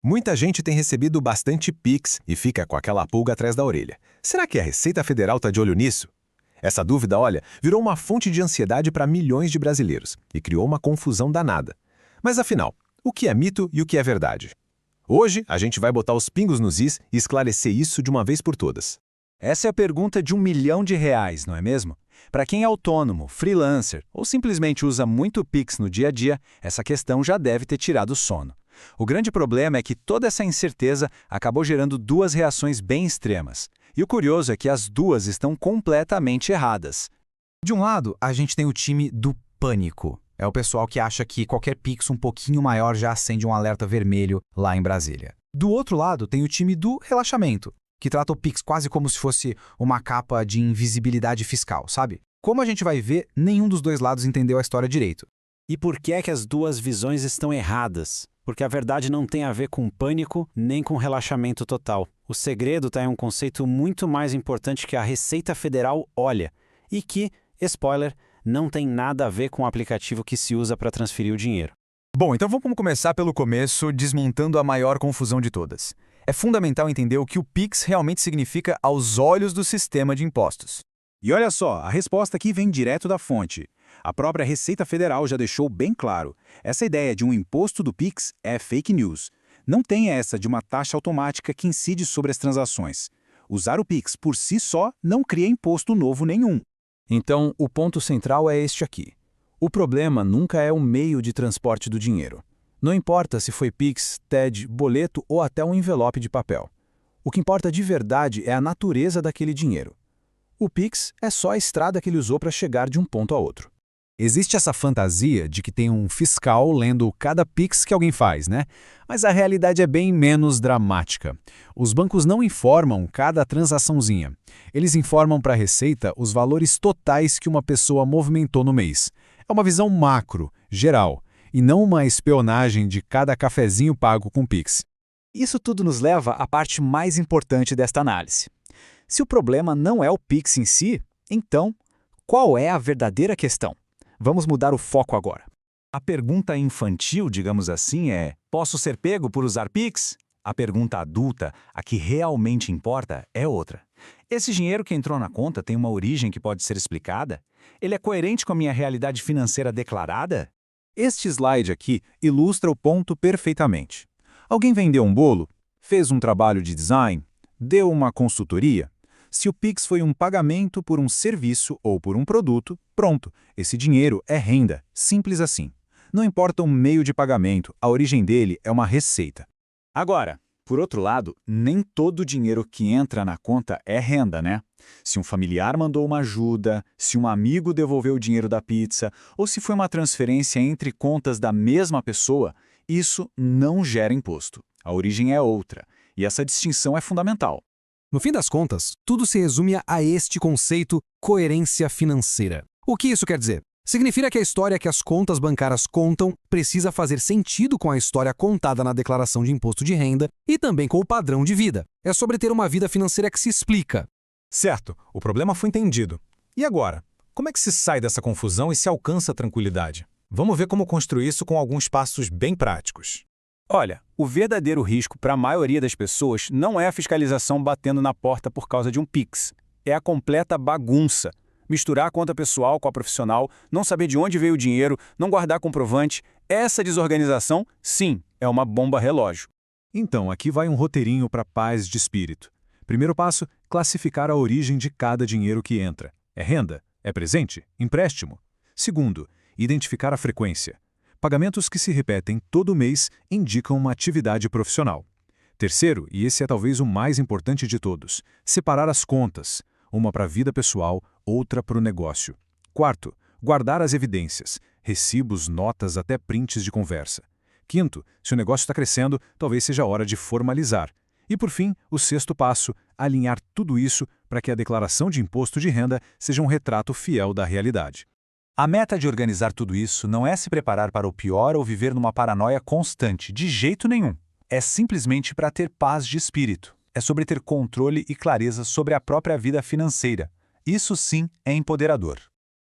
Muita gente tem recebido bastante Pix e fica com aquela pulga atrás da orelha. Será que a Receita Federal está de olho nisso? Essa dúvida, olha, virou uma fonte de ansiedade para milhões de brasileiros e criou uma confusão danada. Mas afinal, o que é mito e o que é verdade? Hoje, a gente vai botar os pingos nos is e esclarecer isso de uma vez por todas. Essa é a pergunta de R$ 1 milhão, não é mesmo? Para quem é autônomo, freelancer ou simplesmente usa muito Pix no dia a dia, essa questão já deve ter tirado o sono. O grande problema é que toda essa incerteza acabou gerando duas reações bem extremas. E o curioso é que as duas estão completamente erradas. De um lado, a gente tem o time do pânico. É o pessoal que acha que qualquer Pix um pouquinho maior já acende um alerta vermelho lá em Brasília. Do outro lado, tem o time do relaxamento, que trata o Pix quase como se fosse uma capa de invisibilidade fiscal, sabe? Como a gente vai ver, nenhum dos dois lados entendeu a história direito. E por que é que as duas visões estão erradas? Porque a verdade não tem a ver com pânico nem com relaxamento total. O segredo está em um conceito muito mais importante que a Receita Federal olha e que, spoiler, não tem nada a ver com o aplicativo que se usa para transferir o dinheiro. Bom, então vamos começar pelo começo, desmontando a maior confusão de todas. É fundamental entender o que o Pix realmente significa aos olhos do sistema de impostos. E olha só, a resposta aqui vem direto da fonte. A própria Receita Federal já deixou bem claro. Essa ideia de um imposto do Pix é fake news. Não tem essa de uma taxa automática que incide sobre as transações. Usar o Pix por si só não cria imposto novo nenhum. Então, o ponto central é este aqui. O problema nunca é o meio de transporte do dinheiro. Não importa se foi Pix, TED, boleto ou até um envelope de papel. O que importa de verdade é a natureza daquele dinheiro. O Pix é só a estrada que ele usou para chegar de um ponto a outro. Existe essa fantasia de que tem um fiscal lendo cada Pix que alguém faz, né? Mas a realidade é bem menos dramática. Os bancos não informam cada transaçãozinha. Eles informam para a Receita os valores totais que uma pessoa movimentou no mês. É uma visão macro, geral, e não uma espionagem de cada cafezinho pago com Pix. Isso tudo nos leva à parte mais importante desta análise. Se o problema não é o Pix em si, então, qual é a verdadeira questão? Vamos mudar o foco agora. A pergunta infantil, digamos assim, é: posso ser pego por usar Pix? A pergunta adulta, a que realmente importa, é outra. Esse dinheiro que entrou na conta tem uma origem que pode ser explicada? Ele é coerente com a minha realidade financeira declarada? Este slide aqui ilustra o ponto perfeitamente. Alguém vendeu um bolo? Fez um trabalho de design? Deu uma consultoria? Se o Pix foi um pagamento por um serviço ou por um produto, pronto, esse dinheiro é renda, simples assim. Não importa o meio de pagamento, a origem dele é uma receita. Agora, por outro lado, nem todo o dinheiro que entra na conta é renda, né? Se um familiar mandou uma ajuda, se um amigo devolveu o dinheiro da pizza, ou se foi uma transferência entre contas da mesma pessoa, isso não gera imposto. A origem é outra, e essa distinção é fundamental. No fim das contas, tudo se resume a este conceito coerência financeira. O que isso quer dizer? Significa que a história que as contas bancárias contam precisa fazer sentido com a história contada na declaração de imposto de renda e também com o padrão de vida. É sobre ter uma vida financeira que se explica. Certo, o problema foi entendido. E agora? Como é que se sai dessa confusão e se alcança a tranquilidade? Vamos ver como construir isso com alguns passos bem práticos. Olha, o verdadeiro risco para a maioria das pessoas não é a fiscalização batendo na porta por causa de um Pix. É a completa bagunça. Misturar a conta pessoal com a profissional, não saber de onde veio o dinheiro, não guardar comprovante. Essa desorganização, sim, é uma bomba relógio. Então, aqui vai um roteirinho para paz de espírito. Primeiro passo, classificar a origem de cada dinheiro que entra. É renda? É presente? Empréstimo? Segundo, identificar a frequência. Pagamentos que se repetem todo mês indicam uma atividade profissional. Terceiro, e esse é talvez o mais importante de todos, separar as contas, uma para a vida pessoal, outra para o negócio. Quarto, guardar as evidências, recibos, notas, até prints de conversa. Quinto, se o negócio está crescendo, talvez seja hora de formalizar. E por fim, o sexto passo, alinhar tudo isso para que a declaração de imposto de renda seja um retrato fiel da realidade. A meta de organizar tudo isso não é se preparar para o pior ou viver numa paranoia constante, de jeito nenhum. É simplesmente para ter paz de espírito. É sobre ter controle e clareza sobre a própria vida financeira. Isso sim é empoderador.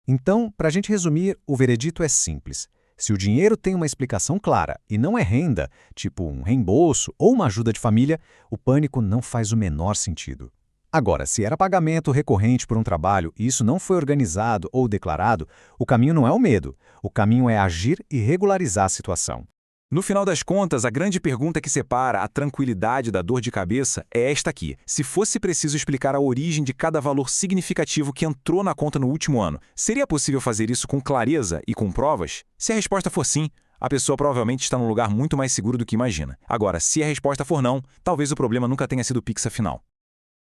Então, para a gente resumir, o veredito é simples. Se o dinheiro tem uma explicação clara e não é renda, tipo um reembolso ou uma ajuda de família, o pânico não faz o menor sentido. Agora, se era pagamento recorrente por um trabalho e isso não foi organizado ou declarado, o caminho não é o medo, o caminho é agir e regularizar a situação. No final das contas, a grande pergunta que separa a tranquilidade da dor de cabeça é esta aqui. Se fosse preciso explicar a origem de cada valor significativo que entrou na conta no último ano, seria possível fazer isso com clareza e com provas? Se a resposta for sim, a pessoa provavelmente está num lugar muito mais seguro do que imagina. Agora, se a resposta for não, talvez o problema nunca tenha sido o Pix afinal.